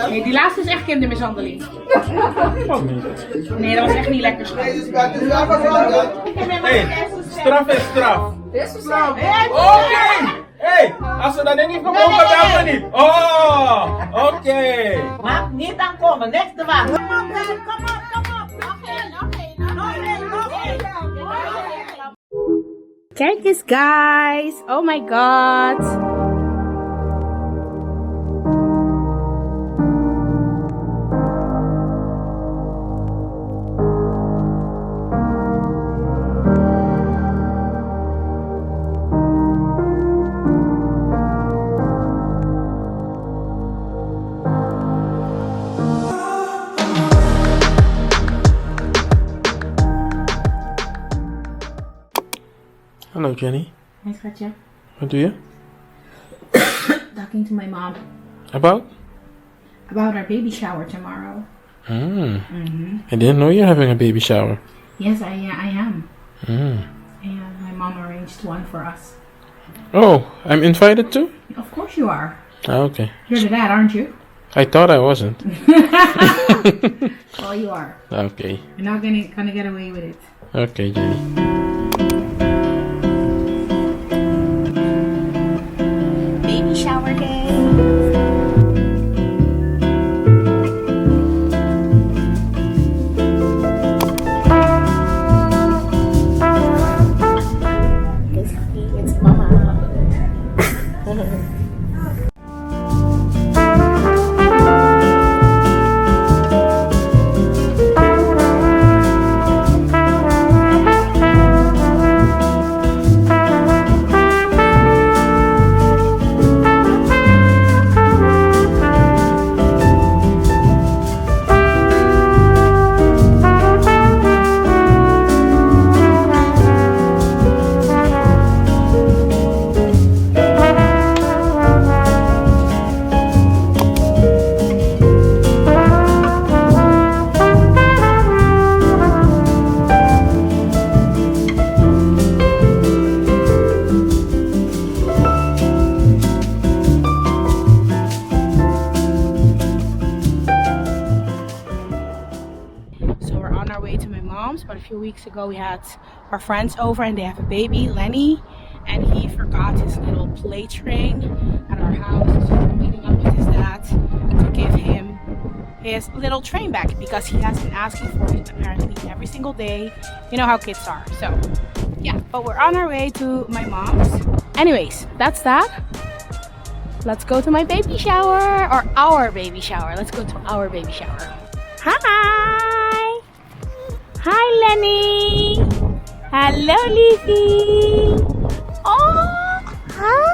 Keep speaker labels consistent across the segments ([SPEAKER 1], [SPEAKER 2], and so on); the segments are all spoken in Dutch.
[SPEAKER 1] Nee, die laatste is echt kindermishandeling. Nee, dat was echt niet lekker schat.
[SPEAKER 2] Hey, straf is straf. Oké! Hey, als we dat niet vermogen, dan we niet. Oh, oké.
[SPEAKER 3] Mag niet aankomen, niks te wachten. Kom op.
[SPEAKER 1] Kijk eens guys, oh my god.
[SPEAKER 2] Hallo Jenny.
[SPEAKER 1] Hey schatje.
[SPEAKER 2] Wat doe je?
[SPEAKER 1] Talking to my mom.
[SPEAKER 2] About
[SPEAKER 1] About our baby shower tomorrow.
[SPEAKER 2] I didn't know you're having a baby shower.
[SPEAKER 1] Yes, I am. And my mom arranged one for us.
[SPEAKER 2] Oh, I'm invited too?
[SPEAKER 1] Of course you are.
[SPEAKER 2] Ah, okay.
[SPEAKER 1] You're the dad, aren't you?
[SPEAKER 2] I thought I wasn't.
[SPEAKER 1] Well, you are.
[SPEAKER 2] Okay.
[SPEAKER 1] You're not gonna get away with it.
[SPEAKER 2] Okay, Jenny.
[SPEAKER 1] Baby shower day. It's mama. But a few weeks ago we had our friends over and they have a baby, Lenny, and he forgot his little play train at our house. So we're meeting up with his dad to give him his little train back because he has been asking for it apparently every single day. You know how kids are. So yeah, but we're on our way to my mom's. Anyways, that's that. Let's go to my baby shower, or our baby shower. Let's go to our baby shower. Hi! Hi, Lenny! Hello, Lizzie! Oh, hi!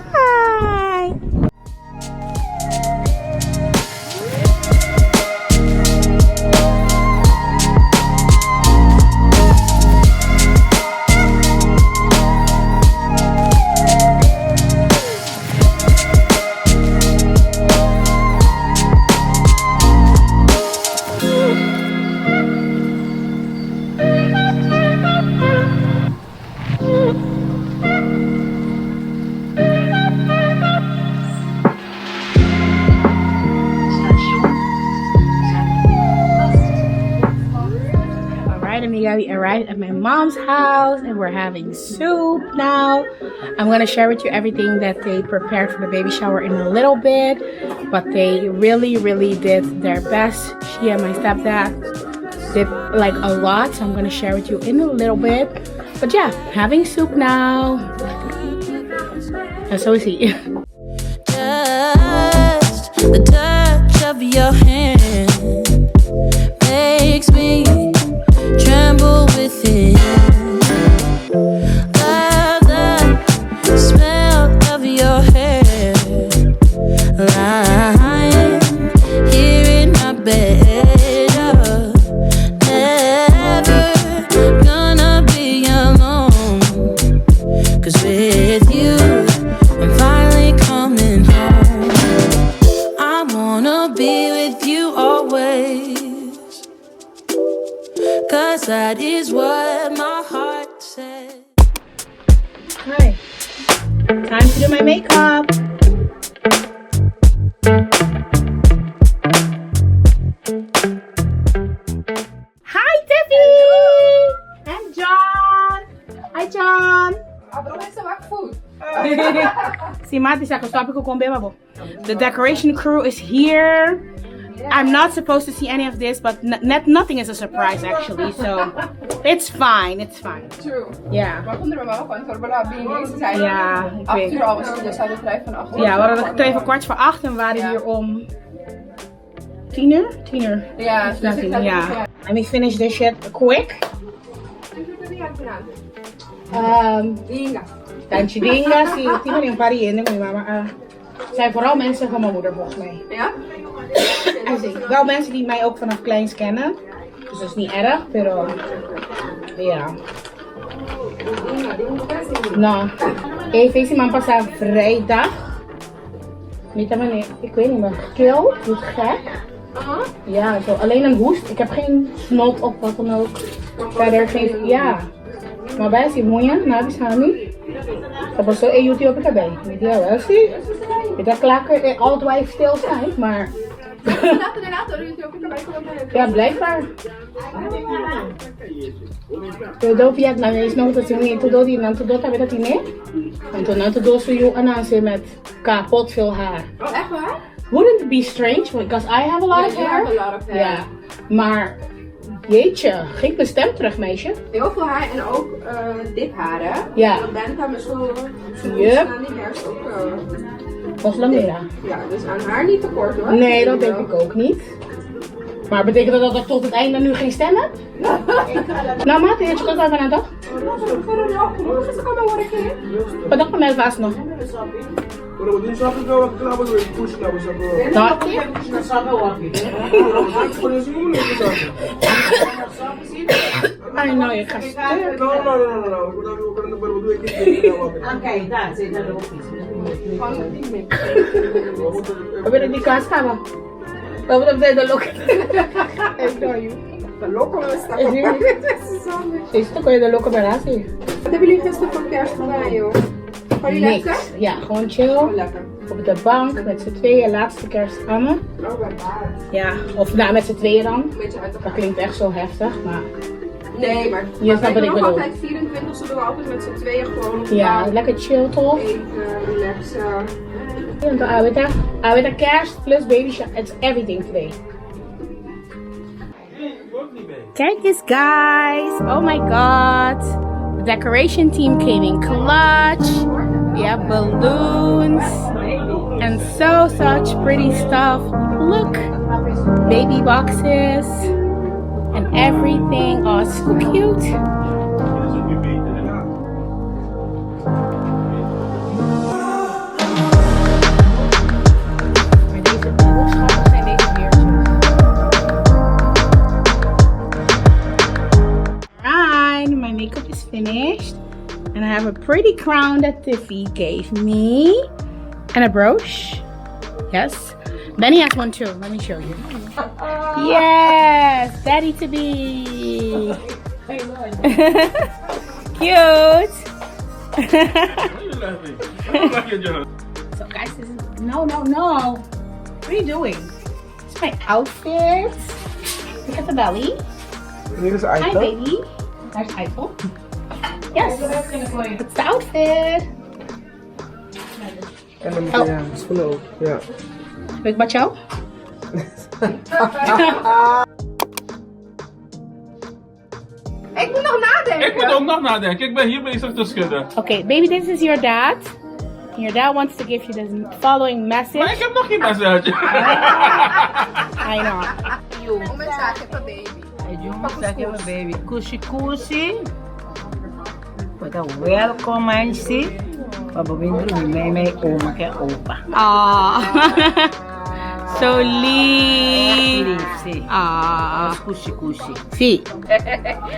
[SPEAKER 1] We arrived at my mom's house and we're having soup now. I'm gonna share with you everything that they prepared for the baby shower in a little bit, but they really did their best. She and my stepdad did like a lot, so I'm gonna share with you in a little bit. But yeah, having soup now. And so is he.
[SPEAKER 4] Just the touch of your hand makes me tremble within. Love the smell of your hair, lying here in my bed. Never gonna be alone, 'cause with you I'm finally coming home. I wanna be with you always, 'cause that is what my heart said.
[SPEAKER 1] Hi. Time to do my makeup. Si Mati sa stop ko kung bebo. The decoration crew is here. I'm not supposed to see any of this, but nothing is a surprise actually, so it's fine. It's fine.
[SPEAKER 5] True.
[SPEAKER 1] Yeah.
[SPEAKER 5] Maar konden er wel van Torbala binnen. Ze zijn
[SPEAKER 1] Ja, ik
[SPEAKER 5] 8
[SPEAKER 1] weet.
[SPEAKER 5] uur al was het, dus hadden we 8 uur.
[SPEAKER 1] Ja, we hadden het even 4:15 en we waren hier om 10 uur? 10 uur.
[SPEAKER 5] Ja,
[SPEAKER 1] Not 10 uur, ja. Let me finish this shit quick.
[SPEAKER 5] Dinga.
[SPEAKER 1] Tanchidinga, si Thipany yung pariin ng mama. Zijn vooral mensen van mijn moeder volgens mij.
[SPEAKER 5] Ja?
[SPEAKER 1] Wel mensen die mij ook vanaf kleins kennen. Dus dat is niet erg, pero ja. Nou, even is man pas aan vrijdag. Niet maar ik weet niet meer. Keel, doet gek. Ja, zo alleen een hoest. Ik heb geen snot of wat dan ook. Verder geen, ja. Maar bij is moeien, nabi sami. Tapos zo YouTube op ik erbij. Weet je wel, zie? Ik dacht klaar, altijd wel even stil zijn, maar. Ja, blijkbaar. Todo Vietnam is nog dat ze niet todo die dan todo hebben dat niet. En toen dan todo zo je anansi met kapot veel haar.
[SPEAKER 5] Oh, echt waar?
[SPEAKER 1] Wouldn't it be strange? Because I have a lot of hair. Ja, maar jeetje, geef mijn stem terug, meisje.
[SPEAKER 5] Heel veel haar en ook dipharen.
[SPEAKER 1] Ja.
[SPEAKER 5] Want Danica met zo'n
[SPEAKER 1] Yep.
[SPEAKER 5] aan die herfst ook.
[SPEAKER 1] Was Lamera.
[SPEAKER 5] Ja, dus aan haar niet te kort hoor.
[SPEAKER 1] Nee, dat denk ik ook niet. Maar betekent dat ik tot het einde nu geen stem heb? Nou, Mati, je kan even aan toch? Wat dacht je met vast nog? I know, je gaat sterk.
[SPEAKER 3] Oké, daar zit er ook iets.
[SPEAKER 1] We willen die kaas hebben. We moeten op de look.
[SPEAKER 5] De lokken staan
[SPEAKER 1] Is hier? Is het kon je de lokken bij laten?
[SPEAKER 5] Wat hebben jullie gisteren voor kerst gedaan, joh? Gewoon jullie lekker?
[SPEAKER 1] Niks. Ja, gewoon chill.
[SPEAKER 5] Oh, lekker.
[SPEAKER 1] Op de bank met z'n tweeën, laatste kerst samen.
[SPEAKER 5] Oh, bij haar.
[SPEAKER 1] Ja, of nou met z'n tweeën dan.
[SPEAKER 5] Een beetje uit de
[SPEAKER 1] Dat klinkt echt zo heftig, maar
[SPEAKER 5] Nee, maar
[SPEAKER 1] je snapt wat ik bedoel.
[SPEAKER 5] altijd 24 doen we altijd met z'n tweeën gewoon op de
[SPEAKER 1] Ja,
[SPEAKER 5] bank.
[SPEAKER 1] lekker chill toch?
[SPEAKER 5] Eten, relaxen.
[SPEAKER 1] En dan de kerst plus baby shower. It's everything today. Kijk eens guys. Oh my god. The decoration team came in clutch. We have balloons. And such pretty stuff. Look. Baby boxes. And everything. Oh, it's so cute. My makeup is finished and I have a pretty crown that Tiffy gave me and a brooch. Yes, Benny has one too. Let me show you. Yes, daddy to be. Cute. So guys, this is no. What are you doing? It's my outfit. Look at the belly. Hi baby. There's Eiffel. Yes, it's the outfit.
[SPEAKER 6] En dan moet je schoenen ook, ja.
[SPEAKER 1] Wil ik met jou?
[SPEAKER 5] Ik moet nog nadenken.
[SPEAKER 2] Ik moet ook nog nadenken. Ik ben hier bezig te schudden.
[SPEAKER 1] Okay, baby, this is your dad. Your dad wants to give you the following message.
[SPEAKER 2] Maar ik heb nog geen message.
[SPEAKER 1] I know.
[SPEAKER 5] Een mensagje van baby.
[SPEAKER 3] Mensagem baby. Kushi kushi. Wat een welkom mensen. Baba Windu mee oma ke opa.
[SPEAKER 1] Aww. So lief.
[SPEAKER 3] Lief,
[SPEAKER 1] Aww.
[SPEAKER 3] kushi kushi.
[SPEAKER 1] Zie.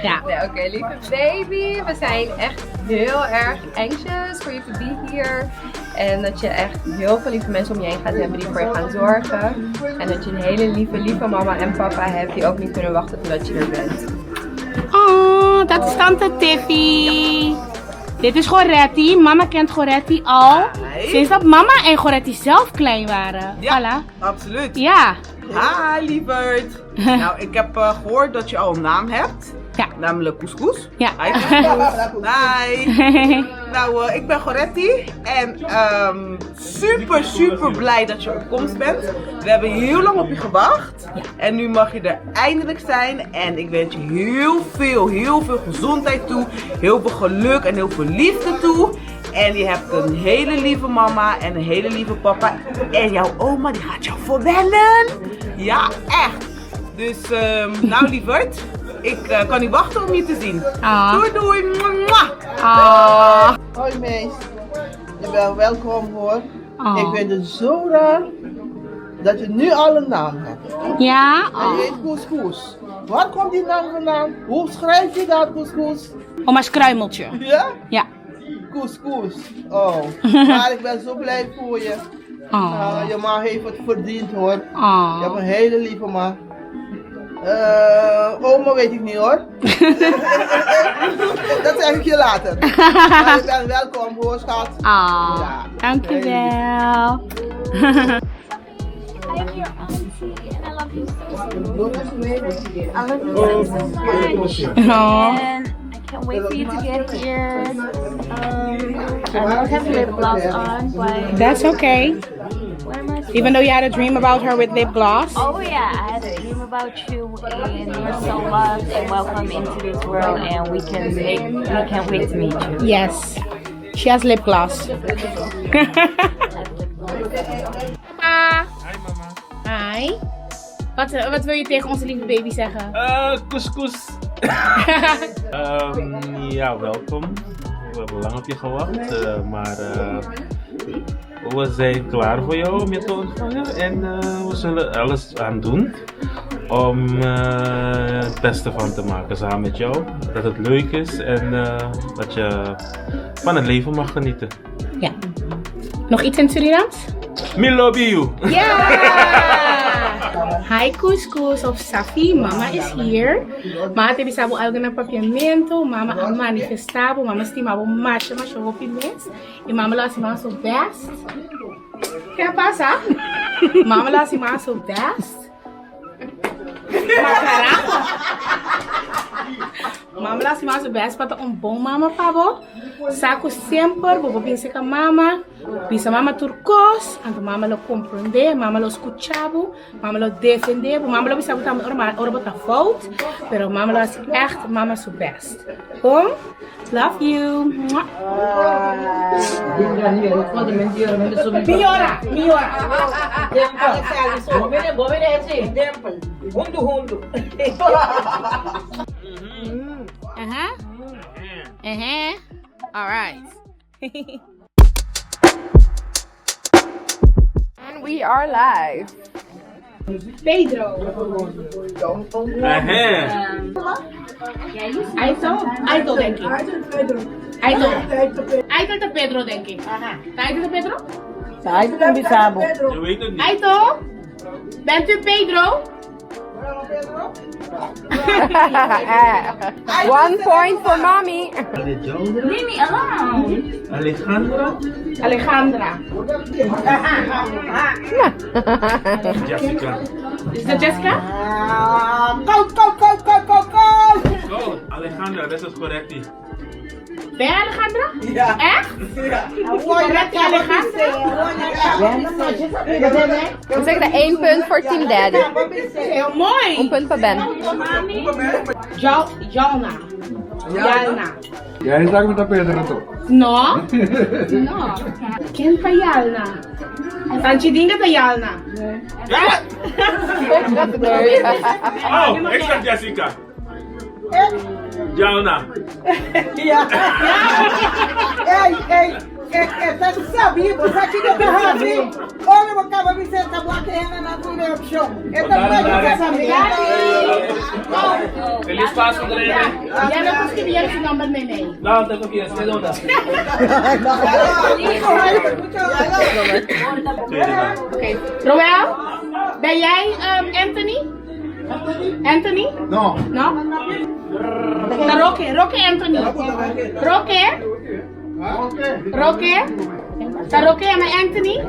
[SPEAKER 1] Ja.
[SPEAKER 5] Nee, oké, lieve baby. We zijn echt heel erg anxious for you to be here. En dat je echt heel veel lieve mensen om je heen gaat hebben die voor je gaan zorgen. En dat je een hele lieve mama en papa hebt die ook niet kunnen wachten totdat je er bent.
[SPEAKER 1] Oh, dat is tante Tiffy. Dit is Goretti. Mama kent Goretti al. Sinds dat mama en Goretti zelf klein waren.
[SPEAKER 7] Ja,
[SPEAKER 1] Voilà.
[SPEAKER 7] absoluut.
[SPEAKER 1] Ja.
[SPEAKER 7] Hi, lieverd. Nou, ik heb gehoord dat je al een naam hebt.
[SPEAKER 1] Ja.
[SPEAKER 7] Namelijk couscous.
[SPEAKER 1] Ja.
[SPEAKER 7] Hi. Hi. Nou, ik ben Goretti en super blij dat je op komst bent. We hebben heel lang op je gewacht en nu mag je er eindelijk zijn. En ik wens je heel veel gezondheid toe, heel veel geluk en heel veel liefde toe. En je hebt een hele lieve mama en een hele lieve papa. En jouw oma die gaat jou verwennen. Ja, echt. Dus, nou lieverd, ik kan niet wachten om je te zien. Doei. Mwah.
[SPEAKER 6] Hoi meis. Je bent welkom hoor. Ik vind het zo raar dat je nu al een naam hebt.
[SPEAKER 1] Ja?
[SPEAKER 6] En je heet Couscous. Waar komt die naam vandaan? Hoe schrijf je dat Couscous?
[SPEAKER 1] Oma's kruimeltje.
[SPEAKER 6] Ja?
[SPEAKER 1] Ja.
[SPEAKER 6] Couscous. Oh. Maar ik ben zo blij voor je. Je ma heeft het verdiend hoor. Je hebt een hele lieve ma. Oma weet ik niet hoor. Dat zeg ik je later. Maar je bent welkom hoor schat. Ja.
[SPEAKER 1] Dankjewel.
[SPEAKER 8] I'm your auntie and I love you so much. And I can't wait for you to get here. I don't have lip gloss on, but
[SPEAKER 1] That's okay.
[SPEAKER 8] what am I supposed
[SPEAKER 1] Even though you had a dream about her with lip gloss.
[SPEAKER 8] Oh yeah, I had a dream about you and you're so loved and welcome into this world and we can't wait to meet you.
[SPEAKER 1] Yes. She has lip gloss. Papa.
[SPEAKER 2] Hi mama.
[SPEAKER 1] Hi. Wat wil je tegen onze lieve baby zeggen?
[SPEAKER 2] Couscous. Ja, welkom. We hebben lang op je gewacht, maar we zijn klaar voor jou om je te ontvangen en we zullen alles aan doen om het beste van te maken samen met jou. Dat het leuk is en dat je van het leven mag genieten.
[SPEAKER 1] Ja. Nog iets in het Surinaams?
[SPEAKER 2] Me love you!
[SPEAKER 1] Ja! Hi Couscous of Safi, mama is here. Mama te bisabo algo na Papiamento, mama a manifestabo, mama estimabo marcha, mas eu vou mes. E mama lá mama so best. Quer passar? Mama lá mama so best. Caraca! Mama lá mama so best para bom mama pabo. Saco sempre, vou pensar com mama. Bisa mama turcos, anto mama lo comprende, mama lo escuchabo, mama lo defende, mama lo bisa botar ora botar fout, pero mama lo is echt mama so best. Kom, love you. Miora. All right.
[SPEAKER 5] And we are live.
[SPEAKER 1] Pedro. Aito denk ik. Aito de Pedro denk ik. Aito de Pedro?
[SPEAKER 3] Aito de bisabo.
[SPEAKER 2] Je weet het niet.
[SPEAKER 1] Aito? Bent u Pedro?
[SPEAKER 5] 1 point for mommy.
[SPEAKER 1] Leave me alone. Alejandra.
[SPEAKER 2] Jessica.
[SPEAKER 1] Is dat Jessica?
[SPEAKER 6] Go!
[SPEAKER 2] Go! Alejandra, dat is correct.
[SPEAKER 1] Ben jij Alejandra?
[SPEAKER 6] Ja.
[SPEAKER 1] Echt? Correct, Alejandra?
[SPEAKER 5] Dan zeg ik 1 punt voor Team Daddy.
[SPEAKER 1] Heel mooi.
[SPEAKER 5] 1 punt voor Ben.
[SPEAKER 1] Jalna.
[SPEAKER 6] Jij zag met dat Pedro toch?
[SPEAKER 1] No. Quem pa Yalna? Tanchidinga pa Yalna.
[SPEAKER 2] Oh, ik zeg Jessica. Jauna.
[SPEAKER 6] Ja. Tá sabendo, você tinha que fazer. Olha, eu acabo de sentar a plateia na conexão. Eu também não sabia.
[SPEAKER 2] Feliz Páscoa, André.
[SPEAKER 1] Jij bent misschien weer zijn nummer mee.
[SPEAKER 2] Nou, dat ook yes, dat.
[SPEAKER 1] Oké. Roel, ben jij Anthony? Anthony?
[SPEAKER 6] No.
[SPEAKER 1] No? Roque Anthony. Roque? Está Roque en Anthony?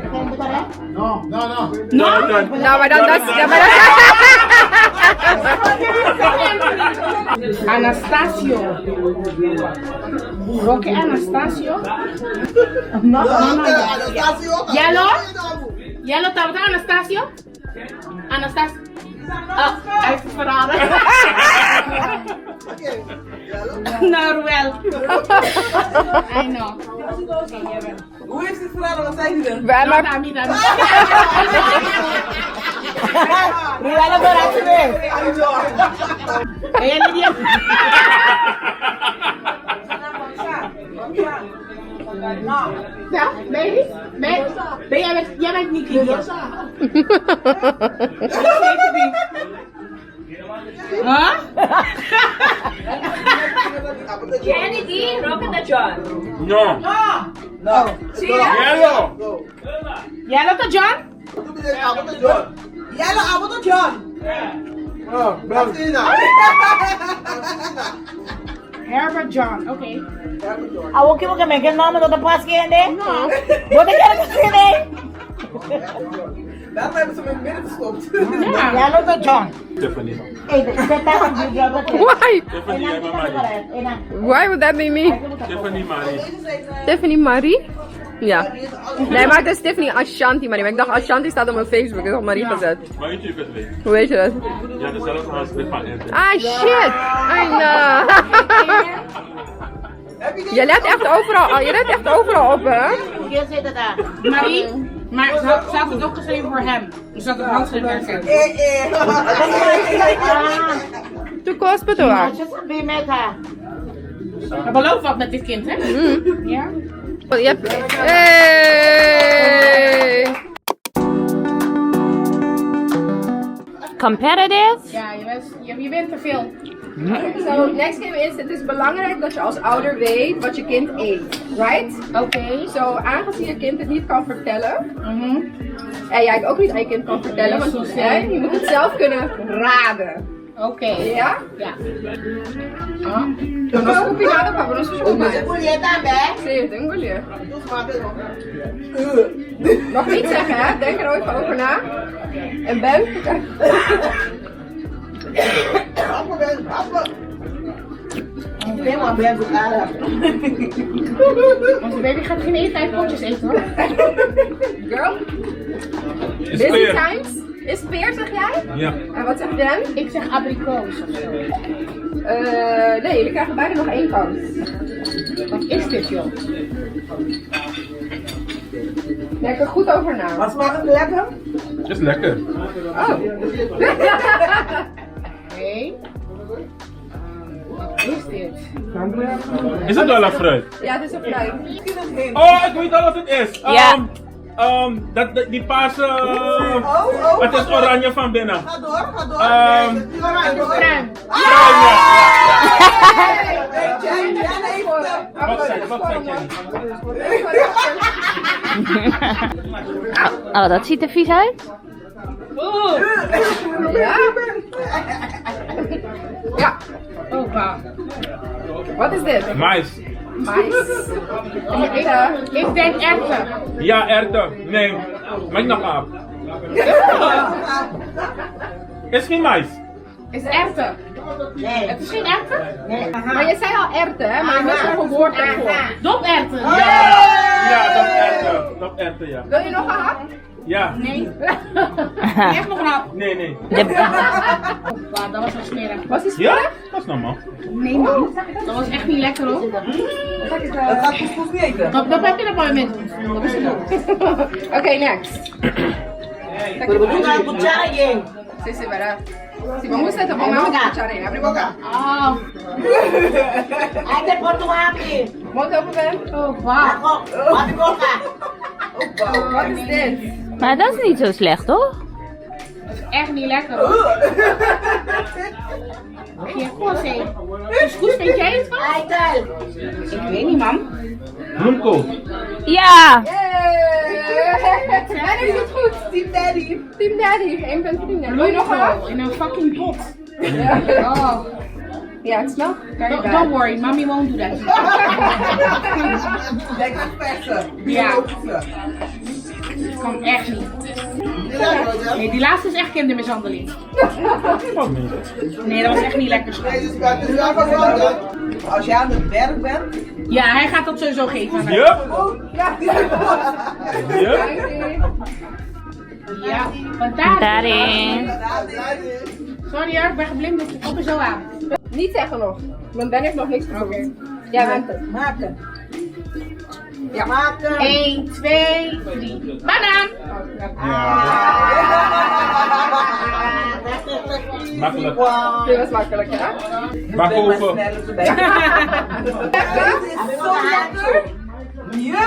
[SPEAKER 6] No.
[SPEAKER 5] Nou, maar dan dat is...
[SPEAKER 1] Anastasio. Roque Anastasio.
[SPEAKER 6] No.
[SPEAKER 1] Yellow? Yellow tawag Anastasio? Anastasio. Oh, hij heeft het verraden. Norwel. I know.
[SPEAKER 6] Hoe is het verhaal? Wat zei hij dan?
[SPEAKER 3] Regalo para ti, babe.
[SPEAKER 1] Ja, baby? Jij bent niet hier. Huh?
[SPEAKER 8] Kennedy, Rocket John.
[SPEAKER 2] No.
[SPEAKER 6] No.
[SPEAKER 1] Zie je?
[SPEAKER 2] Yellow.
[SPEAKER 1] Yellow to John?
[SPEAKER 6] Yellow apple to John. Oh, Brazina.
[SPEAKER 1] Herbert John, oké.
[SPEAKER 3] Awo que você me quer nome do passo que ande? Não. Você quer que você ne?
[SPEAKER 6] Daarom hebben ze hem in het midden gestopt.
[SPEAKER 3] Ya lo to John.
[SPEAKER 2] Tiffany.
[SPEAKER 3] Hey, você tá com
[SPEAKER 9] Why?
[SPEAKER 2] Tiffany en Marie.
[SPEAKER 9] Why would that be me?
[SPEAKER 2] Tiffany Marie.
[SPEAKER 9] Tiffany Marie? Ja. Nee, maar het is Tiffany Ashanti Marie. Maar ik dacht Ashanti staat op mijn Facebook. Ik heb Marie gezet.
[SPEAKER 2] Maar weet je het weet?
[SPEAKER 9] Hoe weet je dat?
[SPEAKER 2] Ja, dezelfde handschrift van Ente.
[SPEAKER 9] Ah shit! I know. Je let echt overal op, hè?
[SPEAKER 3] Quem sei da?
[SPEAKER 1] Marie, maar ze had het ook geschreven voor hem. Dus dat het handschrift herkent.
[SPEAKER 9] Toen kost het waar.
[SPEAKER 3] Você sabe meta.
[SPEAKER 1] We beloven wat met dit kind, hè? Ja.
[SPEAKER 9] Je hebt... Hey!
[SPEAKER 8] Competitive?
[SPEAKER 1] Ja, je bent te veel.
[SPEAKER 5] So, next game is, het is belangrijk dat je als ouder weet wat je kind eet, right?
[SPEAKER 1] Oké.
[SPEAKER 5] Zo, aangezien je kind het niet kan vertellen, en jij het ook niet aan je kind kan vertellen, want je moet het zelf kunnen raden.
[SPEAKER 1] Oké.
[SPEAKER 5] Ja?
[SPEAKER 1] Ja.
[SPEAKER 5] Mas combinado, Pablo, não se desculpa.
[SPEAKER 6] Mulher também.
[SPEAKER 5] Sim, tem mulher. Nog niet zeggen, hè? Denk er ooit over na. En Ben?
[SPEAKER 6] Tem uma bela do cara.
[SPEAKER 1] Onze baby gaat geen eten uit potjes eten, hoor.
[SPEAKER 5] Girl?
[SPEAKER 2] Is
[SPEAKER 5] Busy
[SPEAKER 2] peer.
[SPEAKER 5] times? Is peer, zeg jij?
[SPEAKER 2] Ja.
[SPEAKER 5] En wat zegt Dan?
[SPEAKER 1] Ik zeg abrikoos of zo.
[SPEAKER 5] Nee, jullie krijgen bijna nog 1 kans.
[SPEAKER 1] Wat is dit, joh?
[SPEAKER 5] Denk er goed over na.
[SPEAKER 6] Wat smaakt het lekker?
[SPEAKER 2] Is lekker.
[SPEAKER 5] Oh.
[SPEAKER 1] Oké. Wat is dit?
[SPEAKER 2] Is het wel een fruit?
[SPEAKER 5] Ja, het is een fruit.
[SPEAKER 2] Oh, ik weet al wat het is.
[SPEAKER 8] Ja.
[SPEAKER 2] Die paarse...
[SPEAKER 6] Oh.
[SPEAKER 2] Het is oranje van binnen.
[SPEAKER 6] Ga door.
[SPEAKER 1] Pruim.
[SPEAKER 2] Wat zei Jenny?
[SPEAKER 8] Oh, dat ziet er vies uit.
[SPEAKER 5] Ja. Ja.
[SPEAKER 1] Oh, wauw.
[SPEAKER 5] Wat is dit?
[SPEAKER 2] Mais.
[SPEAKER 5] Mais.
[SPEAKER 1] Ik denk erwten.
[SPEAKER 2] Ja, erwten. Nee. Maak nog af. Is geen mais.
[SPEAKER 1] Is erwten.
[SPEAKER 3] Nee.
[SPEAKER 1] Het is geen erwten?
[SPEAKER 3] Nee.
[SPEAKER 5] Maar je zei al erwten, hè? Maar je moet nog een woord ervoor.
[SPEAKER 1] Doperwten.
[SPEAKER 2] Ja, dat erwten. Dat erwten, ja.
[SPEAKER 5] Wil je nog een hap?
[SPEAKER 2] Ja.
[SPEAKER 1] Nee. Echt nog een hap.
[SPEAKER 2] Nee.
[SPEAKER 1] Wauw, dat was wel smerig.
[SPEAKER 5] Was die
[SPEAKER 2] Ja?
[SPEAKER 5] smerig?
[SPEAKER 2] Dat is normaal.
[SPEAKER 1] Nee, man. Dat was echt niet lekker, hoor.
[SPEAKER 6] Dat gaat goed niet eten.
[SPEAKER 1] Dat heb je er wel met.
[SPEAKER 5] Oké, next.
[SPEAKER 3] Una cuchara y
[SPEAKER 5] Sí, ¿verdad? Si vamos a tomar una cuchara, abre boca.
[SPEAKER 1] Oh.
[SPEAKER 3] Aí depois tu abre.
[SPEAKER 5] Mond open, Ben.
[SPEAKER 1] Oh, wauw.
[SPEAKER 3] Abre boca.
[SPEAKER 5] Wat is dit?
[SPEAKER 8] Maar dat is niet zo slecht, toch?
[SPEAKER 1] Dat is echt niet lekker, hoor. Geen koffie. Dus goed, vind jij het van? Ik weet niet, man.
[SPEAKER 2] Bloemkool.
[SPEAKER 8] Ja!
[SPEAKER 5] En is het goed? Team Daddy. Team Daddy. 1 punt voor Team Daddy. Wil je nog een hap?
[SPEAKER 1] In een fucking pot.
[SPEAKER 5] Ja.
[SPEAKER 1] Oh.
[SPEAKER 5] Ja, het smelt.
[SPEAKER 1] Don't worry, mommy won't do that.
[SPEAKER 6] Lekker versen.
[SPEAKER 1] Ja.
[SPEAKER 6] Biologische.
[SPEAKER 1] Dat kan echt niet. Nee, die laatste is echt kindermishandeling. Nee, dat was echt niet lekker schat.
[SPEAKER 6] Als jij aan het werk bent.
[SPEAKER 1] Ja, hij gaat dat sowieso geven aan haar. Ja, want daarin. Sorry hoor, ik ben geblind, dus ik kom er zo aan.
[SPEAKER 5] Niet zeggen nog, want Ben heeft nog niks gevoeld. Jij bent het.
[SPEAKER 6] Maken.
[SPEAKER 5] Ja.
[SPEAKER 6] Maken.
[SPEAKER 1] 1, 2, 3. Banaan!
[SPEAKER 2] Makkelijk.
[SPEAKER 5] Dit was makkelijk, hè?
[SPEAKER 2] Bakoven.
[SPEAKER 5] Ben, kom hier!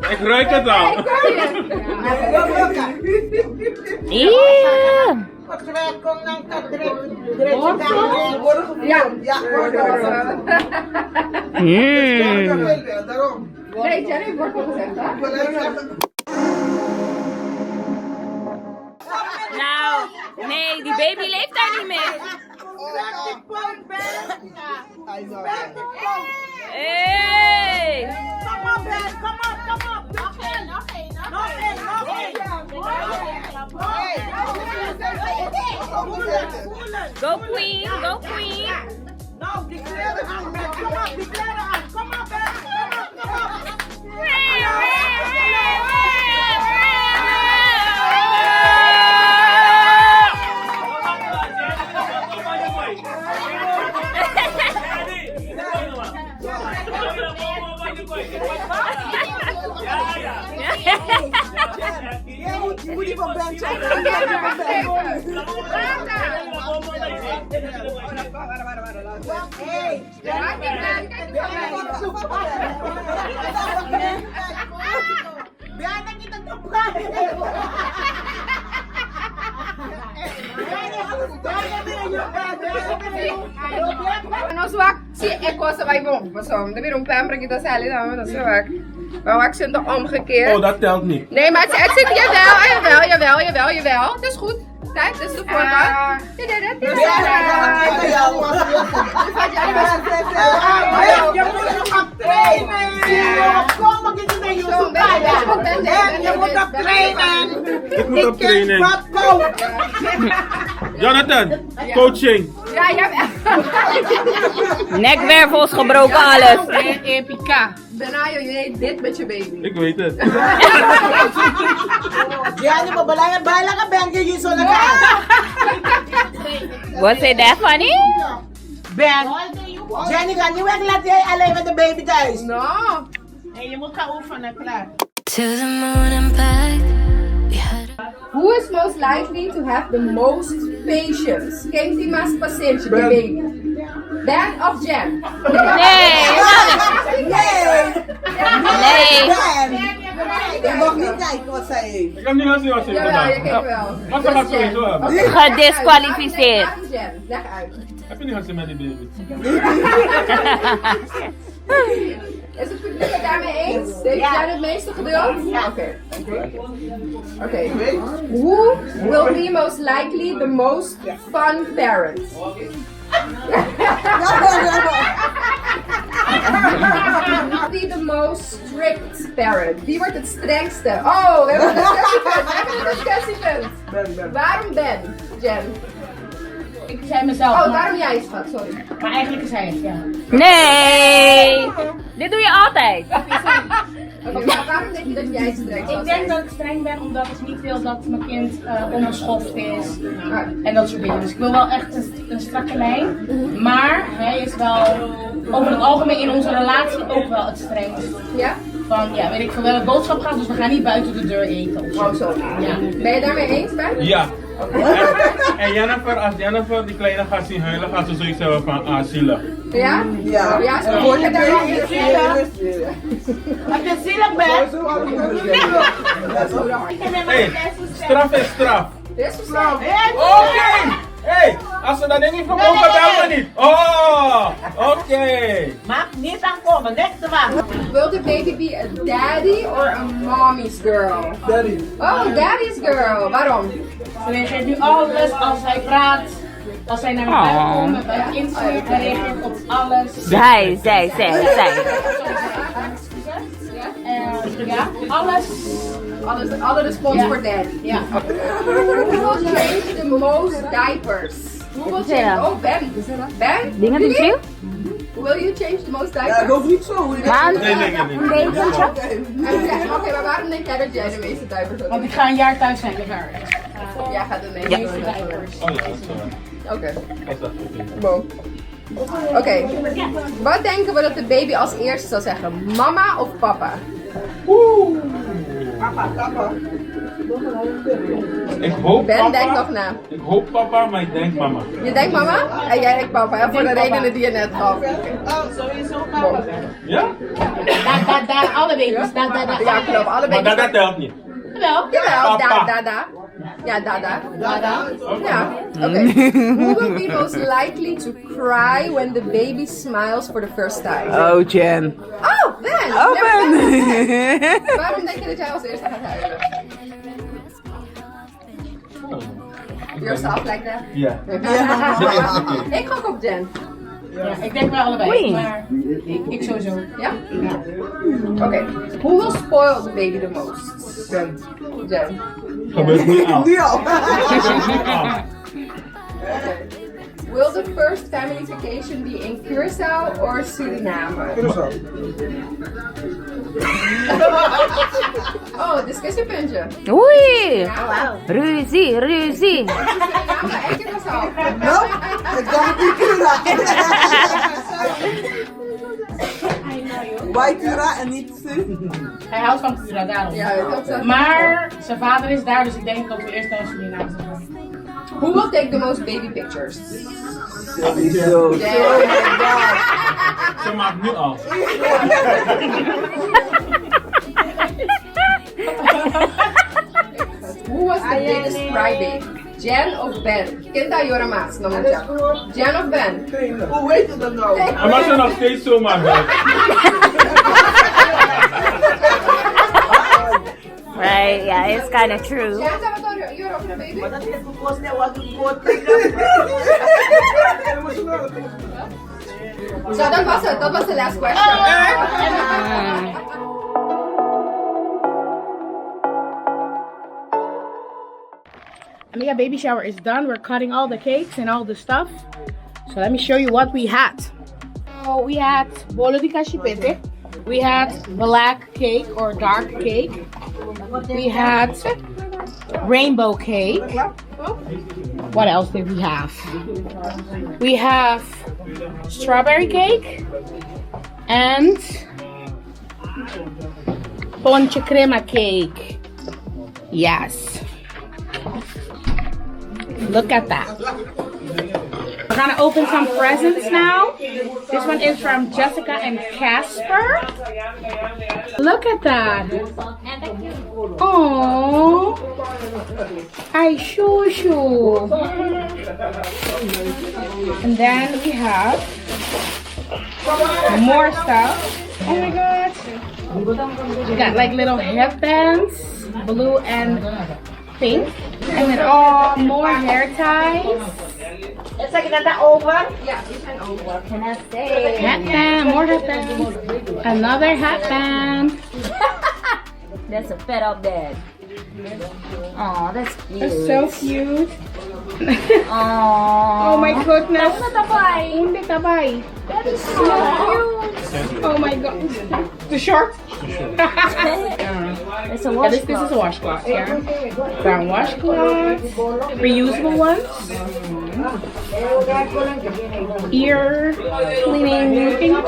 [SPEAKER 2] Ik ruik het al.
[SPEAKER 5] Nee, Jenny heeft wortel gezegd, hè?
[SPEAKER 8] Nou, nee, die baby leeft daar niet meer. Hey!
[SPEAKER 6] Kom op, Ben, kom op. Nog één.
[SPEAKER 8] Go queen, go queen.
[SPEAKER 6] Nou, die kleren aan, Ben. Kom op, die kleren aan. Kom op, Ben. Kom op. Je moet niet van Ben zijn.
[SPEAKER 5] Ano swak si Eko sa may bong pasom. Dabi rong pembra kita sa alin naman sa swak. Bawak zijn toch omgekeerd?
[SPEAKER 2] Oh, dat telt niet.
[SPEAKER 5] Nee, maar het zit jawel. Het is goed. Kijk, dit is de voorkant. Je moet nog trainen. Je moet op trainen.
[SPEAKER 2] Ik moet op training. Jonathan, coaching.
[SPEAKER 5] Ja,
[SPEAKER 8] Nekwervels gebroken alles.
[SPEAKER 1] Epica.
[SPEAKER 5] Benayo, je eet dit met je baby.
[SPEAKER 2] Ik weet het.
[SPEAKER 6] Jenny, belangrijk bijlagen Ben je hier zo lekker.
[SPEAKER 8] Was it that funny?
[SPEAKER 6] Ben, Jenny gaat niet weg, laat jij alleen met de baby thuis.
[SPEAKER 5] No.
[SPEAKER 6] En je moet gaan oefenen, klaar.
[SPEAKER 4] To the moon and back. We had
[SPEAKER 5] Who is most likely to have the most patience? Quem tem mais paciência, baby? Ben of Jen?
[SPEAKER 8] Nee.
[SPEAKER 6] Ik mag niet kijken wat zij heeft.
[SPEAKER 2] Ik heb niet gezien wat ze heeft
[SPEAKER 5] Jawel, je
[SPEAKER 2] gedaan.
[SPEAKER 5] kijkt wel.
[SPEAKER 2] Wat ze gaat sowieso hebben.
[SPEAKER 8] Gedisqualificeerd.
[SPEAKER 5] Jen, leg uit.
[SPEAKER 2] Heb je niet gezien met die baby?
[SPEAKER 5] Is het publiek het daarmee eens? Heeft jij het meeste geduld? Oké. Who will be most likely the most fun parent? Be the most strict parent. Wie wordt het strengste? Oh, we hebben een discussiepunt. Waarom Ben, Jen?
[SPEAKER 1] Ik zei mezelf.
[SPEAKER 5] Oh, waarom jij, schat? Sorry.
[SPEAKER 1] Maar eigenlijk is hij het, ja.
[SPEAKER 8] Nee. Dit doe je altijd.
[SPEAKER 5] Oké, maar waarom denk je dat jij streng was?
[SPEAKER 1] Ik denk dat ik streng ben omdat ik niet wil dat mijn kind onbeschoft is en dat soort dingen. Dus ik wil wel echt een strakke lijn. Maar hij is wel over het algemeen in onze relatie ook wel het strengst.
[SPEAKER 5] Ja?
[SPEAKER 1] Van ja, weet ik veel, we hebben boodschap gehad, dus we gaan niet buiten de deur eten. Of zo.
[SPEAKER 5] Oh, zo.
[SPEAKER 1] Ja.
[SPEAKER 5] Ben je daarmee eens, Ben?
[SPEAKER 2] Ja. En Jennifer, als Jennifer die kleine gaat zien huilen, gaat ze zoiets hebben van zielig.
[SPEAKER 5] Ja?
[SPEAKER 6] Ja.
[SPEAKER 5] Ja, zo hoor je daar wel in.
[SPEAKER 6] Als je zielig bent.
[SPEAKER 2] Hey, straf is straf.
[SPEAKER 5] Dit is verslaafd.
[SPEAKER 2] Oké! Hey, als ze dat ding niet vermogen, bel me niet. Oh, oké.
[SPEAKER 6] Mag niet aankomen, net te wachten.
[SPEAKER 5] Will the baby be a daddy or a mommy's girl?
[SPEAKER 6] Daddy.
[SPEAKER 5] Oh, daddy's girl. Waarom?
[SPEAKER 1] Ze reageert nu alles als hij praat. Als zij naar mij komen, bij Instagram, hij reageert op alles.
[SPEAKER 3] Zij.
[SPEAKER 1] Ja, alles.
[SPEAKER 5] Alle respons voor daddy.
[SPEAKER 1] Ja.
[SPEAKER 5] Who will change the most diapers? Who will change? Oh, Ben. Ben?
[SPEAKER 3] Dingen doen veel?
[SPEAKER 5] Will you change the most diapers?
[SPEAKER 6] Ja, dat hoeft niet zo.
[SPEAKER 3] Maar
[SPEAKER 2] Nee.
[SPEAKER 3] een beetje.
[SPEAKER 5] Oké, maar waarom denk jij dat jij de meeste diapers hebt?
[SPEAKER 1] Want ik ga een jaar thuis zijn met haar.
[SPEAKER 5] Jij gaat de meeste diapers.
[SPEAKER 2] Oh ja, dat is waar.
[SPEAKER 5] Oké.
[SPEAKER 2] Dat is goed.
[SPEAKER 5] Bon. Oké. Wat denken we dat de baby als eerste zal zeggen? Mama of papa?
[SPEAKER 6] Papa.
[SPEAKER 2] Ik hoop
[SPEAKER 5] Ben,
[SPEAKER 2] papa.
[SPEAKER 5] denk nog na.
[SPEAKER 2] Ik hoop papa, maar ik denk mama.
[SPEAKER 5] Je denkt mama? En jij denkt papa, ja, voor de redenen die je net gaf.
[SPEAKER 6] Oh, sowieso papa.
[SPEAKER 2] Ja?
[SPEAKER 1] Daar, alle baby's. Daar.
[SPEAKER 5] Ja, klopt. Alle
[SPEAKER 2] Maar
[SPEAKER 5] baby's.
[SPEAKER 2] dat telt niet.
[SPEAKER 1] Wel.
[SPEAKER 5] Jawel,
[SPEAKER 2] Papa.
[SPEAKER 5] da. Ja, da. Ja, oké. Who will be most likely to cry when the baby smiles for the first time?
[SPEAKER 7] Oh, Jen.
[SPEAKER 5] Oh, Ben!
[SPEAKER 7] Oh, Ben.
[SPEAKER 5] Waarom denk je dat jij als eerste gaat huilen? Yourself like that?
[SPEAKER 2] Ja.
[SPEAKER 5] Ik ga op Jen.
[SPEAKER 1] Ja, ik denk wel allebei. Maar ik sowieso.
[SPEAKER 5] Ja? Oké. Who will spoil the baby the most? Jen.
[SPEAKER 2] Gebeurt nu al.
[SPEAKER 6] Nu al.
[SPEAKER 5] Will the first family vacation be in Curacao or Suriname? Oh, discussiepuntje.
[SPEAKER 3] Oei. Ruzie.
[SPEAKER 5] Suriname en Curacao.
[SPEAKER 6] Nou, ik dacht niet Cura. Why Cura en niet Su?
[SPEAKER 1] Hij houdt van Cura, daarom.
[SPEAKER 5] Ja, dat
[SPEAKER 1] Maar zijn vader is daar, dus ik denk dat we eerst naar Suriname zijn.
[SPEAKER 5] Who will take the most baby pictures?
[SPEAKER 6] Sowieso.
[SPEAKER 2] Ze maakt nu al.
[SPEAKER 5] Who was the biggest crybaby? Jen of Ben? Kinda Joramaat, naman siya. Jen of Ben?
[SPEAKER 6] Hoe weet je dat nou?
[SPEAKER 2] En maar ze nog steeds zomaar weg.
[SPEAKER 3] Right, yeah, it's kind of true.
[SPEAKER 5] Jen, zijn we door Europe naar baby?
[SPEAKER 6] Maar dat is volgens mij wat een woord.
[SPEAKER 5] Zo, dat was het. Dat was de last question.
[SPEAKER 1] Amiga baby shower is done. We're cutting all the cakes and all the stuff. So let me show you what we had. So we had bolo di cachipete. We had black cake or dark cake. We had rainbow cake. What else did we have? We have strawberry cake and ponche crema cake. Yes. Look at that. We're gonna open some presents now. This one is from Jessica and Casper. Look at that. Oh, I shoo. And then we have more stuff. Oh my god. We got like little headbands, blue and pink. And then more hair ties.
[SPEAKER 3] Is that over?
[SPEAKER 5] Ja, die zijn over.
[SPEAKER 3] What can I say?
[SPEAKER 1] Headband, more headbands. Another headband.
[SPEAKER 3] That's a fed up dad. Oh, that's cute.
[SPEAKER 1] That's so cute.
[SPEAKER 3] Oh,
[SPEAKER 1] Oh my goodness.
[SPEAKER 3] tabay.
[SPEAKER 1] Hindi tabay.
[SPEAKER 3] That is so cute.
[SPEAKER 1] Oh my god. Too short?
[SPEAKER 3] It's a
[SPEAKER 1] Yeah, this is a washcloth, yeah. Brown washcloth. Reusable ones. Ear cleaning things.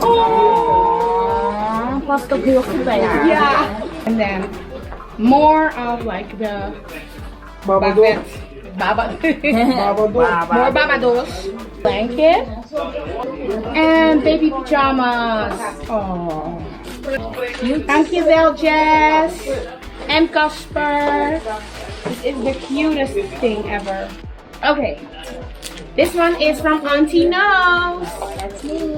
[SPEAKER 3] Oh, past ook heel goed bij haar.
[SPEAKER 1] Yeah. And then more of like the
[SPEAKER 6] Babadook.
[SPEAKER 1] more babados. Blanket. And baby pajamas. Oh. Dankjewel Jess. And Casper. This is the cutest thing ever. Okay. This one is from Auntie Nose. That's me.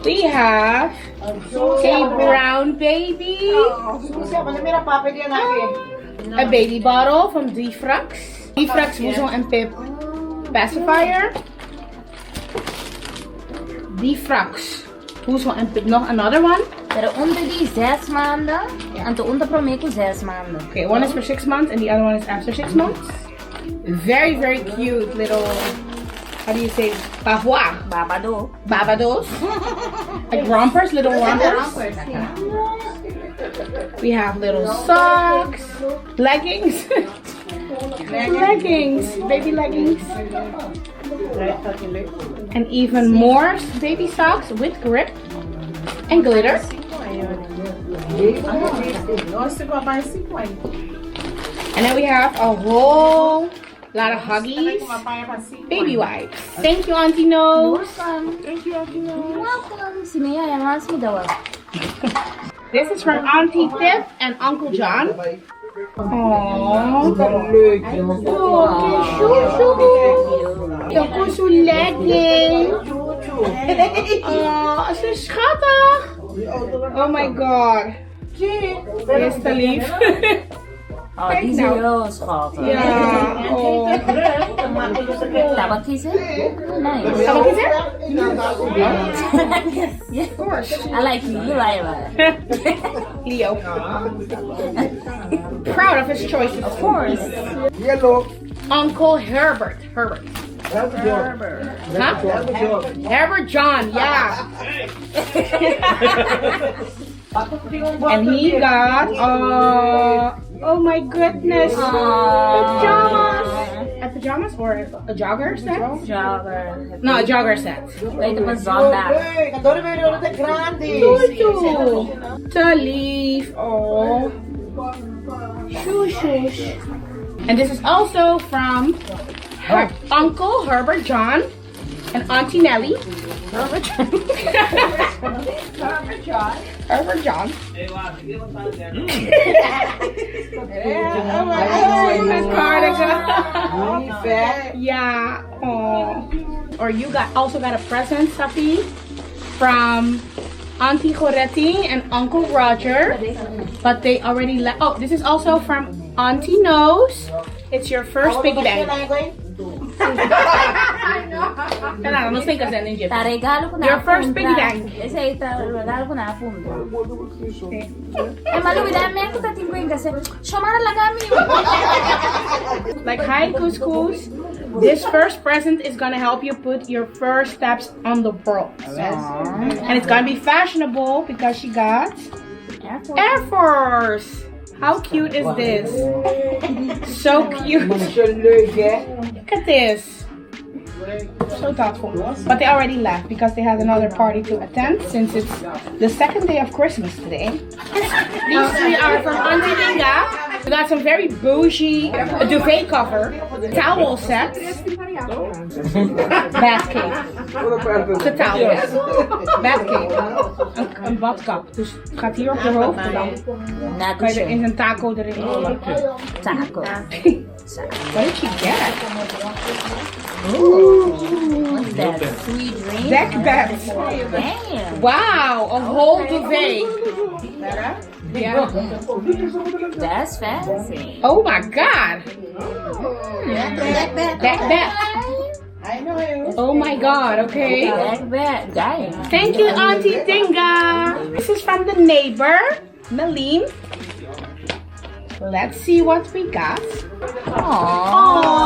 [SPEAKER 1] We have A brown baby. A baby bottle from Defrux. Defrux Woezel and Pip pacifier. Defrux Woezel en Pip. Nog another one.
[SPEAKER 8] Er onder die 6 maanden en de onder promeco 6 maanden.
[SPEAKER 1] Okay, one is for 6 months and the other one is after 6 months. Very, very cute little, how do you say, bavois?
[SPEAKER 8] Babado.
[SPEAKER 1] Babados. Like rompers, little rompers. We have little socks, leggings. Leggings, baby leggings. And even more baby socks with grip and glitter. And then we have a whole lot of Huggies, baby wipes. Thank you, Auntie Nose. Thank you, Auntie Nose.
[SPEAKER 8] Welcome. Sini ya yang langsung daw.
[SPEAKER 1] This is from Auntie Tip and Uncle John. Aww. Zo lekker. Oh, zo schattig. Oh my god. Is te lief.
[SPEAKER 8] Oh, die is heel schattig.
[SPEAKER 1] Ja. Oh.
[SPEAKER 8] Tabak kiezen? Nee.
[SPEAKER 1] Tabak kiezen?
[SPEAKER 8] Yes, of course. I like you. You like it.
[SPEAKER 1] Leo. Proud of his choices.
[SPEAKER 8] Of course.
[SPEAKER 6] Yellow.
[SPEAKER 1] Uncle Herbert. Huh? Herbert John, yeah. And he got, oh my goodness, pajamas. A pajamas or a jogger set?
[SPEAKER 8] Jogger.
[SPEAKER 1] No, a jogger set.
[SPEAKER 8] Weet je wat zondag?
[SPEAKER 1] Te lief. Oh. Shush. And this is also from Uncle Herbert John and Auntie Nellie. Herbert John. Herbert John. Oh my cardigan. Yeah. Oh. Or you also got a present, Safi, from Auntie Goretti and Uncle Roger. But they already left. Oh, this is also from Auntie Nose. It's your first piggy bank. Your first piggy bank. Like, hi Couscous. This first present is gonna help you put your first steps on the world. And it's gonna be fashionable because she got Air Force. How cute is this? So cute. Look at this. So thoughtful. But they already left because they had another party to attend since it's the second day of Christmas today. These three are from Auntie Linda. We got some very bougie duvet cover, towel sets, bath cake. De towels. Bath cake. Een badkap. Dus het gaat hier op je hoofd en dan kan je er in een taco erin rollen.
[SPEAKER 8] Taco.
[SPEAKER 1] What did she get?
[SPEAKER 8] What's that? Sweet dream?
[SPEAKER 1] Deck bed.
[SPEAKER 8] Damn.
[SPEAKER 1] Wow, a whole duvet. Yeah.
[SPEAKER 8] That's fancy.
[SPEAKER 1] Oh my god. Deck bed. Oh my god, okay.
[SPEAKER 8] Deck bed. Damn.
[SPEAKER 1] Thank you, Auntie Dinga. This is from the neighbor, Meline. Let's see what we got. Aww.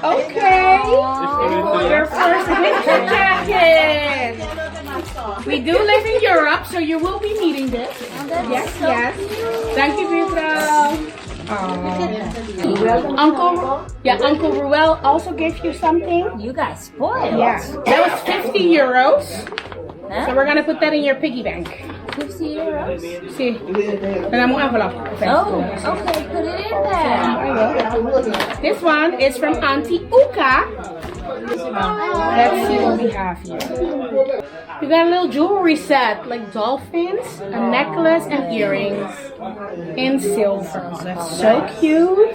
[SPEAKER 1] Okay. Your first winter jacket. We do live in Europe, so you will be needing this. Yes. Thank you, mevrouw. Uncle Ruel also gave you something.
[SPEAKER 8] You guys spoiled.
[SPEAKER 1] Yeah. That was 50 euros.
[SPEAKER 8] Huh?
[SPEAKER 1] So we're gonna put that in your piggy bank.
[SPEAKER 8] 50 euros?
[SPEAKER 1] See. Tenemos envelope.
[SPEAKER 8] Oh, okay, put it in there.
[SPEAKER 1] This one is from Auntie Uka. Let's see what we have here. We got a little jewelry set, like dolphins, a necklace, and earrings in silver. That's so cute.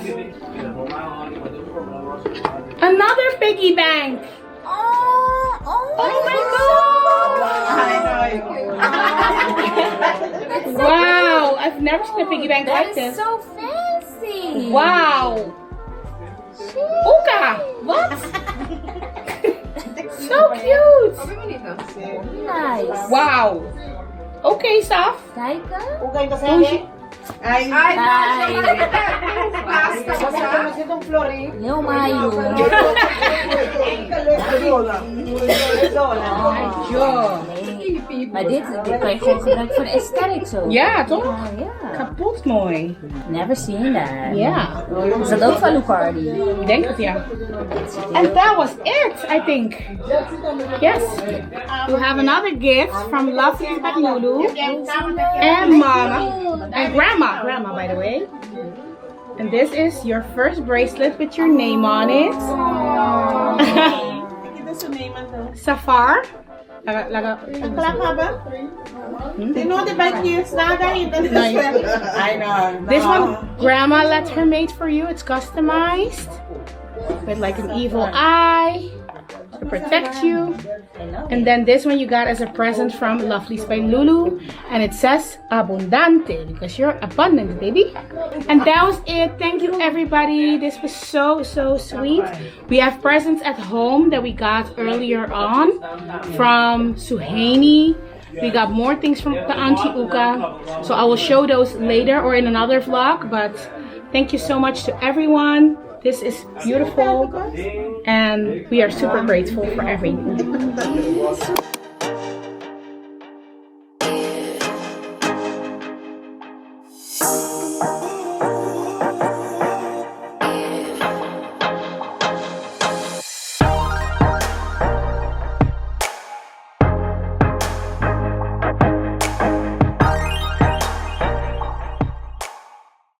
[SPEAKER 1] Another piggy bank.
[SPEAKER 8] Oh
[SPEAKER 1] my god! Wow, I've never seen a piggy bank like this.
[SPEAKER 8] So fancy.
[SPEAKER 1] Wow. Uka, what? So cute.
[SPEAKER 8] Nice.
[SPEAKER 1] Wow. Okay, Saf.
[SPEAKER 8] Kijken.
[SPEAKER 1] Ay.
[SPEAKER 8] Heel mayo. Maar dit kan je gewoon gebruiken voor de aesthetic zo.
[SPEAKER 1] Ja, toch?
[SPEAKER 8] Ja.
[SPEAKER 1] Kapot mooi.
[SPEAKER 8] Never seen that.
[SPEAKER 1] Ja.
[SPEAKER 8] Is dat ook van Lucardi?
[SPEAKER 1] Ik denk het, ja. And that was it, I think. Yes. We have another gift from Lovely but Lulu. And Mama. And Grandma. Grandma, by the way. And this is your first bracelet with your name on it. Safar. This one Grandma let her make for you. It's customized with like an evil eye to protect you. And then this one you got as a present from Lovely by Lulu, and it says abundante because you're abundant, baby. And that was it. Thank you, everybody. This was so sweet. We have presents at home that we got earlier on from Suhani. We got more things from the Auntie Uka, so I will show those later or in another vlog. But thank you so much to everyone. This is beautiful and we are super grateful for everything.